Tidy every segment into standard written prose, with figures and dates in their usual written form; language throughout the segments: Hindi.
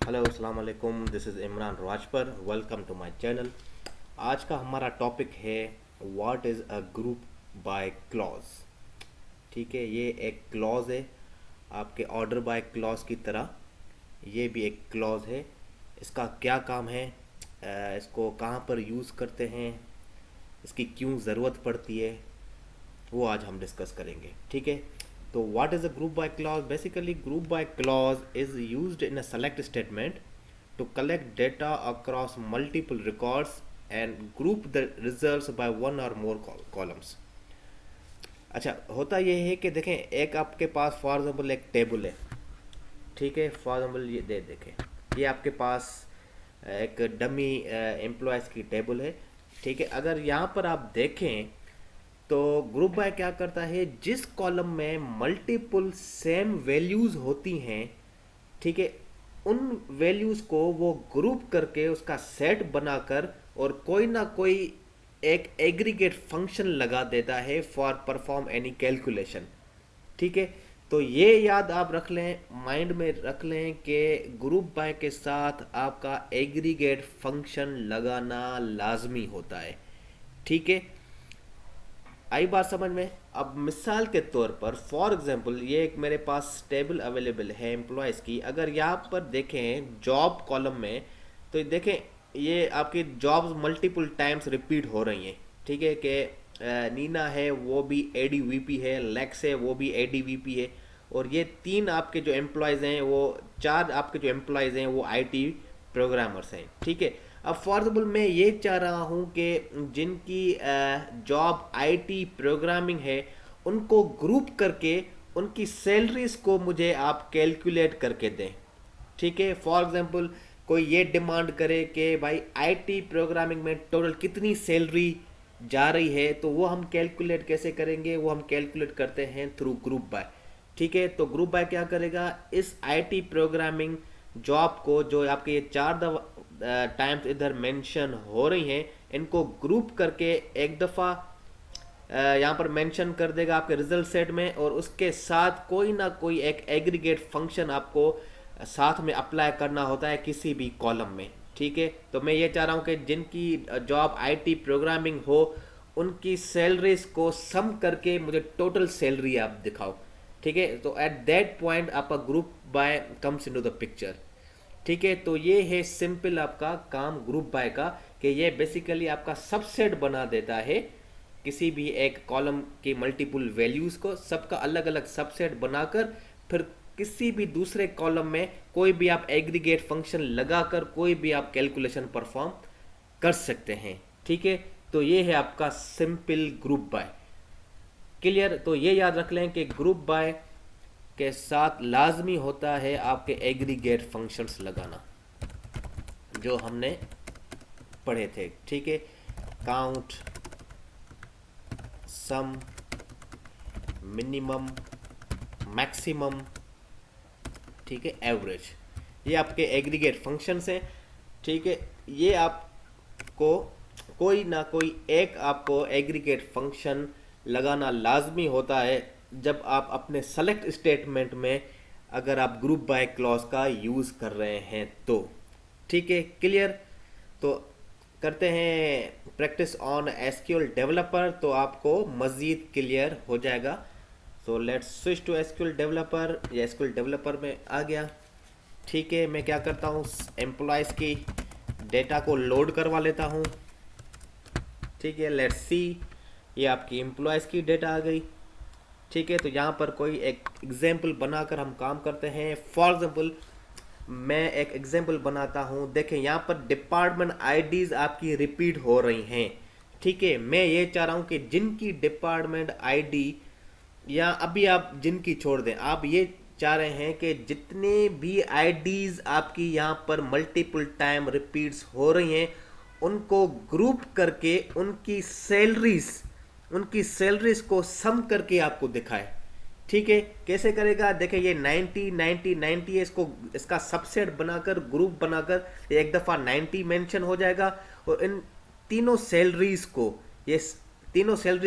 हेलो अस्सलाम वालेकुम, this is Imran Rajpar. Welcome to my channel. आज का हमारा टॉपिक है what is a group by clause. ठीक है, ये एक क्लॉज है आपके ऑर्डर बाय क्लॉज की तरह। ये भी एक क्लॉज है। इसका क्या काम है, इसको कहाँ पर यूज़ करते हैं, इसकी क्यों ज़रूरत पड़ती है, वो आज हम डिस्कस करेंगे। ठीक है, तो what is a group by clause? Basically group by clause is used in a select statement to collect data across multiple records and group the results by one or more columns। अच्छा, होता यह है कि देखें, एक आपके पास फॉर एग्जांपल एक टेबल है। ठीक है, फॉर एग्जांपल ये देखें, ये आपके पास एक डमी एम्प्लॉयज़ की टेबल है। ठीक है, अगर यहाँ पर आप देखें तो ग्रुप बाय क्या करता है, जिस कॉलम में मल्टीपल सेम वैल्यूज़ होती हैं, ठीक है, उन वैल्यूज़ को वो ग्रुप करके उसका सेट बनाकर और कोई ना कोई एक एग्रीगेट फंक्शन लगा देता है फॉर परफॉर्म एनी कैलकुलेशन। ठीक है, तो ये याद आप रख लें, माइंड में रख लें कि ग्रुप बाय के साथ आपका एग्रीगेट फंक्शन लगाना लाजमी होता है। ठीक है, आई बात समझ में? अब मिसाल के तौर पर फॉर एग्जांपल ये एक मेरे पास टेबल अवेलेबल है एम्प्लॉयज़ की। अगर यहाँ पर देखें जॉब कॉलम में, तो देखें ये आपकी जॉब्स मल्टीपल टाइम्स रिपीट हो रही हैं। ठीक है, कि नीना है वो भी एडीवीपी है, लेक्स है वो भी एडीवीपी है, और ये तीन आपके जो एम्प्लॉयज़ हैं, वो चार आपके जो एम्प्लॉयज़ हैं वो आईटी प्रोग्रामर्स हैं। ठीक है, अब फॉर एग्जाम्पल मैं ये चाह रहा हूँ कि जिनकी जॉब आईटी प्रोग्रामिंग है उनको ग्रुप करके उनकी सैलरीज को मुझे आप कैलकुलेट करके दें। ठीक है, फॉर एग्जांपल कोई ये डिमांड करे कि भाई आईटी प्रोग्रामिंग में टोटल कितनी सैलरी जा रही है, तो वो हम कैलकुलेट कैसे करेंगे? वो हम कैलकुलेट करते हैं थ्रू ग्रुप बाय। ठीक है, तो ग्रुप बाय क्या करेगा, इस आईटी प्रोग्रामिंग जॉब को जो आपके ये चार टाइम्स इधर मेंशन हो रही हैं, इनको ग्रुप करके एक दफ़ा यहाँ पर मेंशन कर देगा आपके रिजल्ट सेट में, और उसके साथ कोई ना कोई एक एग्रीगेट फंक्शन आपको साथ में अप्लाई करना होता है किसी भी कॉलम में। ठीक है, तो मैं ये चाह रहा हूँ कि जिनकी जॉब आईटी प्रोग्रामिंग हो उनकी सैलरीज को सम करके मुझे टोटल सैलरी आप दिखाओ। ठीक है, तो एट दैट पॉइंट आपका group by comes into the picture. ठीक है, तो ये है सिंपल आपका काम ग्रुप बाय का, कि ये बेसिकली आपका सबसेट बना देता है किसी भी एक कॉलम की मल्टीपल वैल्यूज़ को, सबका अलग अलग सबसेट बनाकर फिर किसी भी दूसरे कॉलम में कोई भी आप एग्रीगेट फंक्शन लगाकर कोई भी आप कैलकुलेशन परफॉर्म कर सकते हैं। ठीक है, तो ये है आपका सिंपल ग्रुप बाय। क्लियर? तो ये याद रख लें कि ग्रुप बाय के साथ लाजमी होता है आपके एग्रीगेट फंक्शंस लगाना, जो हमने पढ़े थे। ठीक है, काउंट, सम, मिनिमम, मैक्सिमम, ठीक है, एवरेज, ये आपके एग्रीगेट फंक्शंस हैं। ठीक है, ये आपको कोई ना कोई एक आपको एग्रीगेट फंक्शन लगाना लाजमी होता है जब आप अपने सेलेक्ट स्टेटमेंट में अगर आप ग्रुप बाय क्लॉज का यूज़ कर रहे हैं तो। ठीक है, क्लियर? तो करते हैं प्रैक्टिस ऑन एसक्यूएल डेवलपर, तो आपको मज़ीद क्लियर हो जाएगा। So let's switch to SQL developer. या एसक्यूएल डेवलपर में आ गया। ठीक है, मैं क्या करता हूँ, एम्प्लॉयज़ की डेटा को लोड करवा लेता हूँ। ठीक है, लेट्स सी, ये आपकी एम्प्लॉयज़ की डेटा आ गई। ठीक है, तो यहाँ पर कोई एक एग्जाम्पल बनाकर हम काम करते हैं। फॉर एग्जाम्पल मैं एक एग्जाम्पल बनाता हूँ। देखें यहाँ पर डिपार्टमेंट आईडीज़ आपकी रिपीट हो रही हैं। ठीक है, मैं ये चाह रहा हूँ कि जिनकी डिपार्टमेंट आईडी, या अभी आप जिनकी छोड़ दें, आप ये चाह रहे हैं कि जितने भी आईडीज़ आपकी यहाँ पर मल्टीपल टाइम रिपीट्स हो रही हैं उनको ग्रुप करके उनकी सैलरीज को सम करके आपको दिखाए। ठीक है, कैसे करेगा? देखिए ये 90 90 90 है, इसको इसका सबसेट बनाकर ग्रुप बनाकर एक दफ़ा 90 मेंशन हो जाएगा, और इन तीनों सैलरीज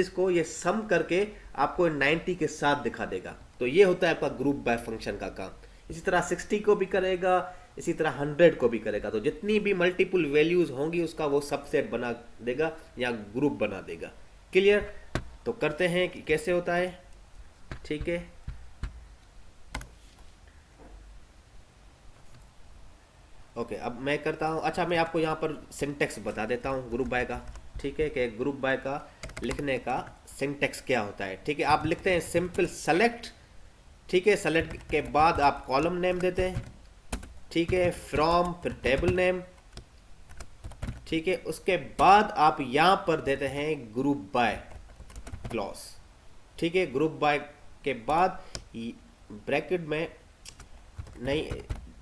को ये सम करके आपको 90 के साथ दिखा देगा। तो ये होता है आपका ग्रुप बाय फंक्शन का काम। इसी तरह 60 को भी करेगा, इसी तरह 100 को भी करेगा। तो जितनी भी मल्टीपल वैल्यूज होंगी उसका वो सबसेट बना देगा या ग्रुप बना देगा। क्लियर? तो करते हैं कि कैसे होता है। ठीक है, ओके, अब मैं करता हूँ। अच्छा, मैं आपको यहाँ पर सिंटेक्स बता देता हूँ ग्रुप बाय का। ठीक है, कि ग्रुप बाय का लिखने का सिंटेक्स क्या होता है। ठीक है, आप लिखते हैं सिंपल सेलेक्ट। ठीक है, सेलेक्ट के बाद आप कॉलम नेम देते हैं। ठीक है, फ्रॉम, फिर टेबल नेम। ठीक है, उसके बाद आप यहाँ पर देते हैं ग्रुप बाय क्लॉज। ठीक है, ग्रुप बाय के बाद ब्रैकेट में नहीं,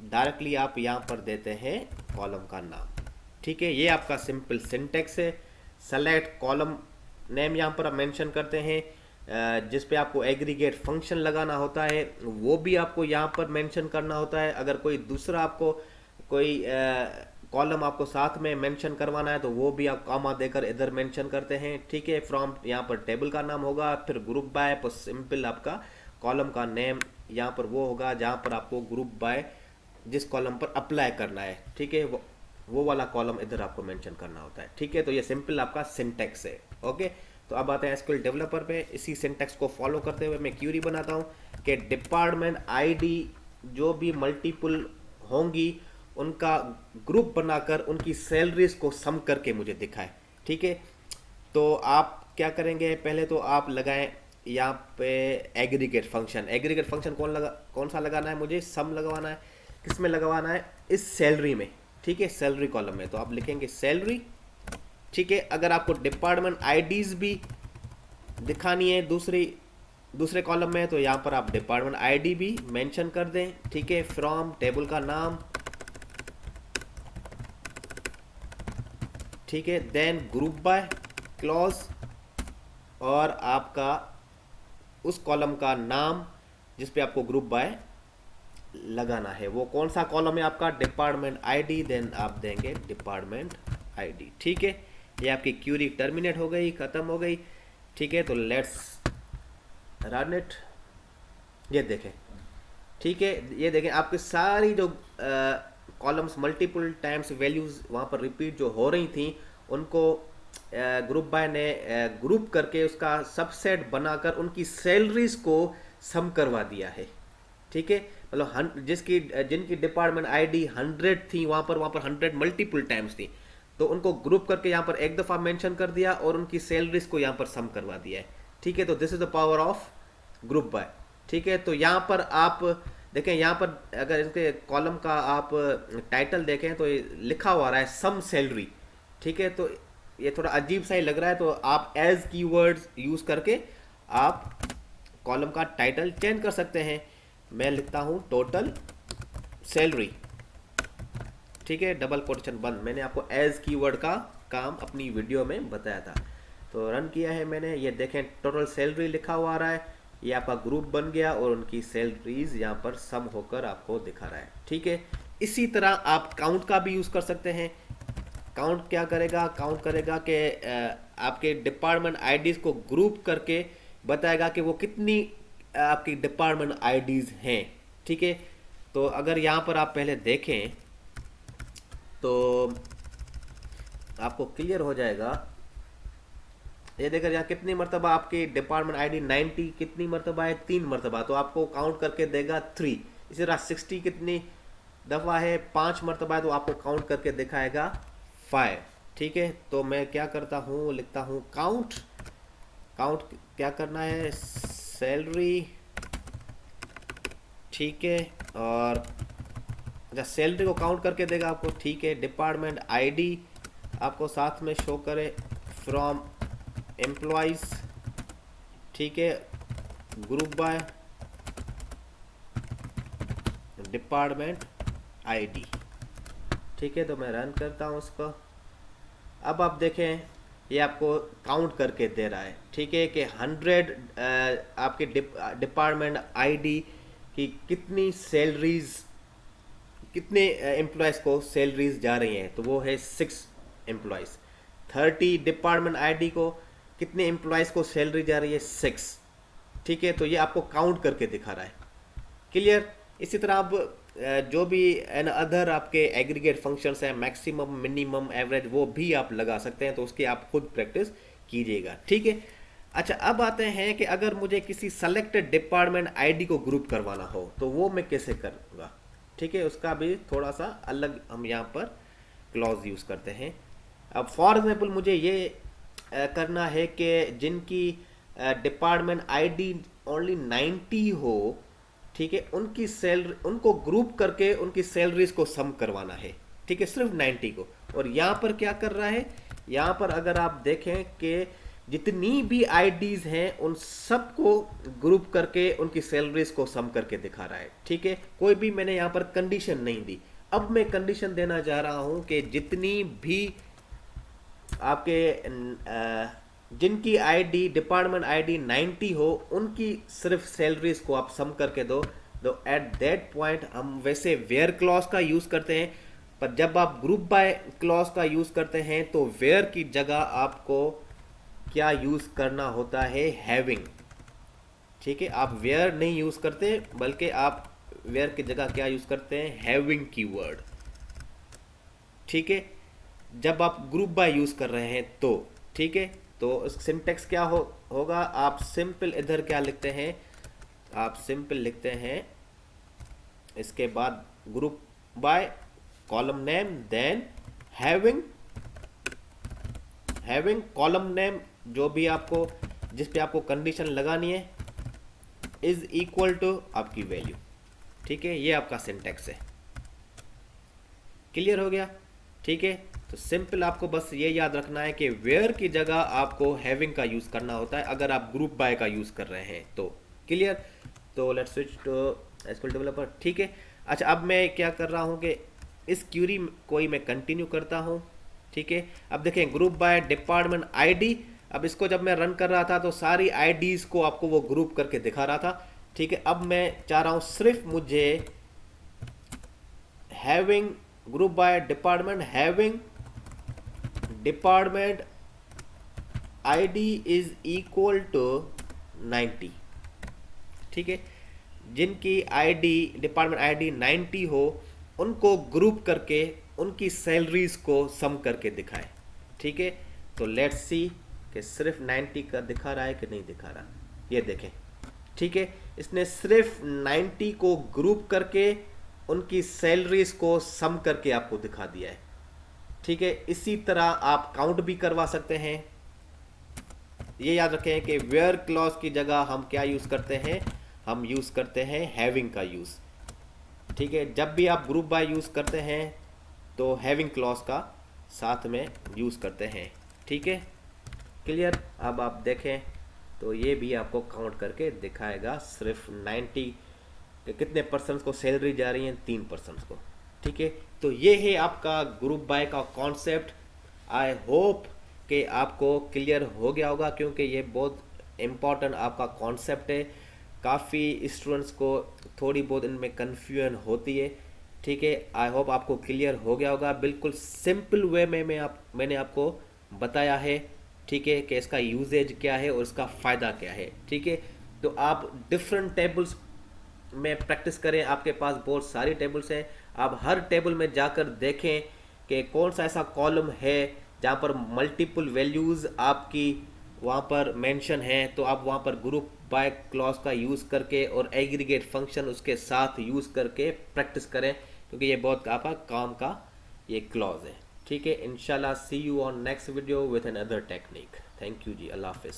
डायरेक्टली आप यहाँ पर देते हैं कॉलम का नाम। ठीक है, ये आपका सिंपल सिंटेक्स है। सेलेक्ट, कॉलम नेम यहाँ पर आप मेंशन करते हैं। जिस पे आपको एग्रीगेट फंक्शन लगाना होता है वो भी आपको यहाँ पर मेंशन करना होता है। अगर कोई दूसरा आपको कोई कॉलम आपको साथ में मेंशन करवाना है तो वो भी आप कॉमा देकर इधर मेंशन करते हैं। ठीक है, फ्रॉम यहाँ पर टेबल का नाम होगा, फिर ग्रुप बाय पर सिंपल आपका कॉलम का नेम यहाँ पर वो होगा जहाँ पर आपको ग्रुप बाय जिस कॉलम पर अप्लाई करना है। ठीक है, वो वाला कॉलम इधर आपको मेंशन करना होता है। ठीक है, तो ये सिंपल आपका सिंटेक्स है। ओके, तो अब आते हैं एसक्यूएल डेवलपर पे। इसी सिंटेक्स को फॉलो करते हुए मैं क्यूरी बनाता हूँ कि डिपार्टमेंट आईडी जो भी मल्टीपल होंगी उनका ग्रुप बनाकर उनकी सैलरीज को सम करके मुझे दिखाए। ठीक है, तो आप क्या करेंगे, पहले तो आप लगाएं यहाँ पे एग्रीगेट फंक्शन। एग्रीगेट फंक्शन कौन सा लगाना है, मुझे सम लगवाना है। किस में लगवाना है, इस सैलरी में। ठीक है, सैलरी कॉलम में, तो आप लिखेंगे सैलरी। ठीक है, अगर आपको डिपार्टमेंट आईडीज भी दिखानी है दूसरे कॉलम में तो यहाँ पर आप डिपार्टमेंट आईडी भी मेंशन कर दें। ठीक है, फ्रॉम टेबल का नाम। ठीक है, देन ग्रुप बाय क्लॉज और आपका उस कॉलम का नाम जिस पे आपको ग्रुप बाय लगाना है। वो कौन सा कॉलम है आपका, डिपार्टमेंट आईडी, देन आप देंगे डिपार्टमेंट आईडी। ठीक है, ये आपकी क्यूरी टर्मिनेट हो गई, खत्म हो गई। ठीक है, तो लेट्स रन इट। ये देखें, ठीक है, ये देखें आपकी सारी जो कॉलम्स मल्टीपल टाइम्स वैल्यूज वहाँ पर रिपीट जो हो रही थी उनको ग्रुप बाय ने ग्रुप करके उसका सबसेट बनाकर उनकी सैलरीज को सम करवा दिया है। ठीक है, मतलब जिनकी डिपार्टमेंट आईडी 100 थी वहाँ पर 100 मल्टीपल टाइम्स थी, तो उनको ग्रुप करके यहाँ पर एक दफ़ा मेंशन कर दिया और उनकी सैलरीज को यहाँ पर सम करवा दिया है। ठीक है, तो this is the power of group by. ठीक है, तो यहाँ पर आप देखें, यहाँ पर अगर इसके कॉलम का आप टाइटल देखें तो ये लिखा हुआ रहा है सम सैलरी। ठीक है, तो ये थोड़ा अजीब सा ही लग रहा है, तो आप एज कीवर्ड्स यूज़ करके आप कॉलम का टाइटल चेंज कर सकते हैं। मैं लिखता हूँ टोटल सैलरी। ठीक है, डबल कोटेशन बंद। मैंने आपको एज कीवर्ड का काम अपनी वीडियो में बताया था, तो रन किया है मैंने। ये देखें टोटल सैलरी लिखा हुआ आ रहा है, ये आपका ग्रुप बन गया और उनकी सैलरीज यहाँ पर सम होकर आपको दिखा रहा है। ठीक है, इसी तरह आप काउंट का भी यूज़ कर सकते हैं। काउंट क्या करेगा, काउंट करेगा कि आपके डिपार्टमेंट आईडीज को ग्रुप करके बताएगा कि वो कितनी आपकी डिपार्टमेंट आईडीज हैं। ठीक है, तो अगर यहाँ पर आप पहले देखें तो आपको क्लियर हो जाएगा। ये देखकर यहाँ कितनी मरतबा आपकी डिपार्टमेंट आईडी 90 कितनी मरतबा है, 3 मरतबा, तो आपको काउंट करके देगा 3। इसी तरह 60 कितनी दफ़ा है, 5 मरतबा है, तो आपको काउंट करके दिखाएगा 5। ठीक है, तो मैं क्या करता हूँ, लिखता हूँ काउंट। काउंट क्या करना है, सैलरी। ठीक है, और अच्छा सैलरी को काउंट करके देगा आपको। ठीक है, डिपार्टमेंट आईडी आपको साथ में शो करे, फ्रॉम एम्प्लॉइज। ठीक है, ग्रुप बाय डिपार्टमेंट आईडी। ठीक है, तो मैं रन करता हूँ उसको। अब आप देखें ये आपको काउंट करके दे रहा है। ठीक है, कि 100 आपके डिपार्टमेंट आईडी की कितनी सैलरीज, कितने एम्प्लॉयज़ को सैलरीज जा रही हैं, तो वो है 6 एम्प्लॉयज़। 30 डिपार्टमेंट आईडी को कितने एम्प्लॉयज़ को सैलरी जा रही है, 6। ठीक है, तो ये आपको काउंट करके दिखा रहा है। क्लियर? इसी तरह अब जो भी एन अदर आपके एग्रीगेट फंक्शंस हैं, मैक्सिमम, मिनिमम, एवरेज, वो भी आप लगा सकते हैं, तो उसकी आप खुद प्रैक्टिस कीजिएगा, ठीक है। अच्छा, अब आते हैं कि अगर मुझे किसी सेलेक्टेड डिपार्टमेंट आईडी को ग्रुप करवाना हो तो वो मैं कैसे करूँगा, ठीक है। उसका भी थोड़ा सा अलग हम यहाँ पर क्लॉज यूज़ करते हैं। अब फॉर एग्जाम्पल मुझे ये करना है कि जिनकी डिपार्टमेंट आईडी ओनली 90 हो, ठीक है, उनकी सैलरी, उनको ग्रुप करके उनकी सैलरीज को सम करवाना है, ठीक है, सिर्फ 90 को। और यहाँ पर क्या कर रहा है, यहाँ पर अगर आप देखें कि जितनी भी आईडीज हैं उन सबको ग्रुप करके उनकी सैलरीज को सम करके दिखा रहा है, ठीक है। कोई भी मैंने यहाँ पर कंडीशन नहीं दी। अब मैं कंडीशन देना चाह रहा हूँ कि जितनी भी आपके जिनकी आईडी, डिपार्टमेंट आईडी 90 हो, उनकी सिर्फ सैलरीज को आप सम करके दो। तो एट दैट पॉइंट हम वैसे वेयर क्लॉज का यूज करते हैं, पर जब आप ग्रुप बाय क्लॉज का यूज करते हैं तो वेयर की जगह आपको क्या यूज करना होता है, हैविंग, ठीक है। आप वेयर नहीं यूज करते, बल्कि आप वेयर की जगह क्या यूज करते हैं, हैविंग कीवर्ड, ठीक है, जब आप ग्रुप बाय यूज कर रहे हैं तो, ठीक है। तो सिंटेक्स क्या होगा, आप सिंपल इधर क्या लिखते हैं, आप सिंपल लिखते हैं, इसके बाद group by column name, then having column name, जो भी आपको, जिस पे आपको कंडीशन लगानी है, इज इक्वल टू आपकी वैल्यू, ठीक है। ये आपका सिंटेक्स है, क्लियर हो गया, ठीक है। तो सिंपल आपको बस ये याद रखना है कि वेयर की जगह आपको हैविंग का यूज करना होता है अगर आप ग्रुप बाय का यूज कर रहे हैं तो, क्लियर। तो let's switch to SQL developer, ठीक है। अच्छा, अब मैं क्या कर रहा हूँ कि इस क्यूरी को ही मैं कंटिन्यू करता हूँ, ठीक है। अब देखें, ग्रुप बाय डिपार्टमेंट आईडी, अब इसको जब मैं रन कर रहा था तो सारी आईडीज को आपको वो ग्रुप करके दिखा रहा था, ठीक है। अब मैं चाह रहा हूँ सिर्फ मुझे having group by department, having department ID is equal to 90, ठीक है। जिनकी आईडी, डिपार्टमेंट आईडी 90 हो, उनको ग्रुप करके उनकी सैलरीज को सम करके दिखाए, ठीक है। तो लेट्स सी कि सिर्फ 90 का दिखा रहा है कि नहीं दिखा रहा, ये देखें, ठीक है। इसने सिर्फ 90 को ग्रुप करके उनकी सैलरीज को सम करके आपको दिखा दिया है, ठीक है। इसी तरह आप काउंट भी करवा सकते हैं। ये याद रखें कि वेयर क्लॉज की जगह हम क्या यूज करते हैं, हम यूज करते हैं हैविंग का यूज, ठीक है। जब भी आप ग्रुप बाय यूज करते हैं तो हैविंग क्लॉज का साथ में यूज करते हैं, ठीक है, क्लियर। अब आप देखें तो ये भी आपको काउंट करके दिखाएगा सिर्फ 90 के कितने परसेंट को सैलरी जा रही है, 3% को, ठीक है। तो ये है आपका ग्रुप बाय का कॉन्सेप्ट। आई होप कि आपको क्लियर हो गया होगा, क्योंकि ये बहुत इम्पॉर्टेंट आपका कॉन्सेप्ट है। काफ़ी स्टूडेंट्स को थोड़ी बहुत इनमें कन्फ्यूजन होती है, ठीक है। आई होप आपको क्लियर हो गया होगा। बिल्कुल सिंपल वे में मैंने आपको बताया है, ठीक है, कि इसका यूजेज क्या है और इसका फ़ायदा क्या है, ठीक है। तो आप डिफरेंट टेबल्स में प्रैक्टिस करें, आपके पास बहुत सारी टेबल्स हैं, आप हर टेबल में जाकर देखें कि कौन सा ऐसा कॉलम है जहाँ पर मल्टीपल वैल्यूज़ आपकी वहाँ पर मेंशन है, तो आप वहाँ पर ग्रुप बाय क्लॉज का यूज़ करके और एग्रीगेट फंक्शन उसके साथ यूज़ करके प्रैक्टिस करें, क्योंकि ये बहुत आपका काम का ये क्लॉज है, ठीक है। इंशाल्लाह see you on next video with another technique. Thank you जी, अल्लाह हाफिज़।